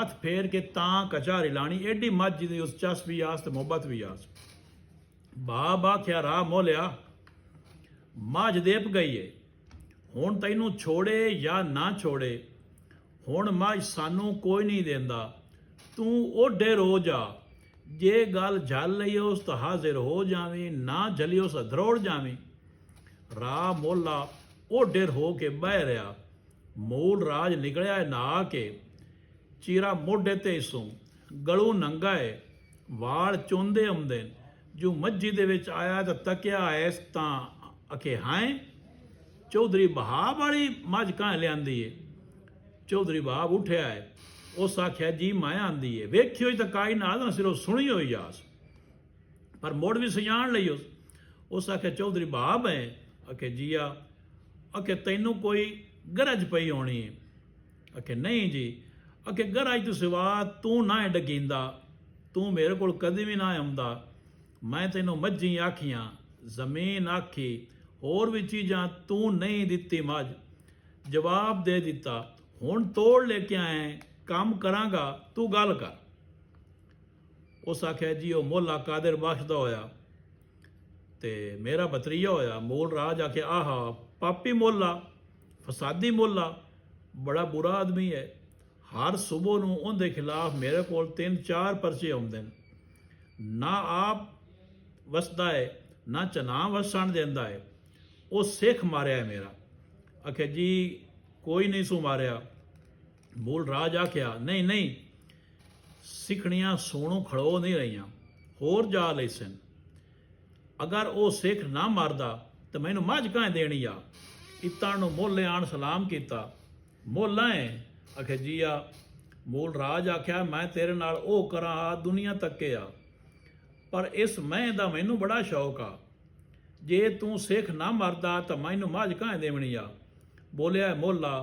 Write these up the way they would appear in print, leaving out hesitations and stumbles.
मत फेर के तां कचारी लानी, एडी मत जी उस चस भी आस ते मुहब्बत भी आस। बाब आख्या राह मोलिया, मझ देप गई है, हुण तैनू छोड़े या ना छोड़े, हुण मझ सानू कोई नहीं देंदा, तू ओडे रो जा, जे गल झल लई उस तो हाजिर हो जावी, ना झली उस धरोड़ जावी। राह मोला ओडेर हो के बह रहा, मूल राज निकलिया नहा के, चीरा मोढे ते इसों, गलू नंगा है, वाल चोंदे आउंदे, जो मज्जी दे विच आया तो तकिया ऐस तां अखे हाय चौधरी बहाब वाली मझ कां लियांदी है। चौधरी बहाब उठिया है, उस आख्या जी मैं आंदी है, वेखियो तो काई ना ना सिर्फ सुनी हुई आस, पर मुड़ भी सजान लई उस आख्या चौधरी बहाब है, आखे जिया, आखे तैनू कोई गरज पई होनी है, आखे नहीं जी, आखे गरज तो सिवा तू ना डकींदा, तू मेरे को कदी भी ना आउंदा, मैं तेनों मज्जी आखियां, जमीन आखी, होर भी चीज़ां तू नहीं दिती मझ, जवाब दे दिता, हुण तोड़ लेके आए, काम करांगा, तू गल कर। उस आख्या जी वो मोला कादिर बख्शदा होया ते मेरा भतरीजा होया। मूल राज आख्या आहा पापी मोला, फसादी मोला, बड़ा बुरा आदमी है, हर सुबह नूं उहदे खिलाफ मेरे कोल 3-4 परचे आउंदे ने, ना आप वसदा है ना चना वसन देंदा है, वो सिख मारिया है मेरा। आखे जी कोई नहीं सू मारिया। मूल राज आख्या नहीं नहीं, सिखड़ियाँ सोनों खड़ो नहीं रहियां, होर जा लई सन, अगर वो सिख ना मारदा तो मैनू मझ कां देनी आ। इत्तां नूं मोले आण सलाम किया, मोला है, आखे जी आ। मूल राज आख्या मैं तेरे नाल ओ करा दुनिया तके आ, पर इस मैं दा मैनू बड़ा शौक आ, जे तू सिख ना मरदा तो मैनू मझ कां देवनी आ। बोलिया मोला,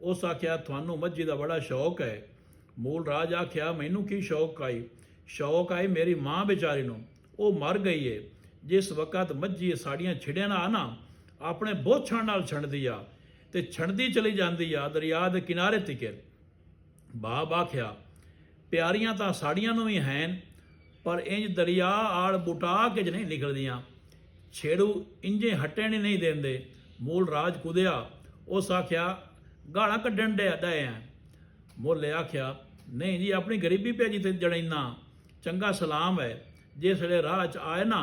उस आख्या थानू मज्जी का बड़ा शौक है। मूल राज आख्या मैनू की शौक आई, शौक आई मेरी माँ बेचारी नूं, वो मर गई है, जिस वक़्त मज्जी साड़ियाँ छिड़िया ना आना अपने बोछां नाल छंडदी आ ते छंडदी चली जाती आ दरिया के किनारे तिकर। बाब आख्या प्यारियां तां साड़ियां नूं भी हैं, पर इंज दरिया आड़ बुटा के ज नहीं निकलदियां, छेड़ू इंजे हटे नहीं देंदे। मूल राज कुदया, उस आख्या गाला कड्ढन डे हैं। मोले आख्या नहीं जी अपनी गरीबी भेजी ते जड़ैना, चंगा सलाम है, जिसले राह च आए ना।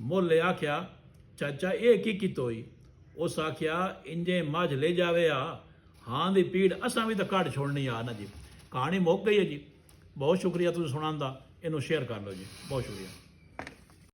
मोले आख्या चाचा ये की कितोई, उस आख्या इंजे मझ ले जावे आ, हाँ दी पीड़ असां भी तो घट छोड़नी आ ना जी। कहानी मुक गई है जी। बहुत शुक्रिया तुसीं सुणान दा, इनू शेयर कर लो जी, बहुत शुक्रिया।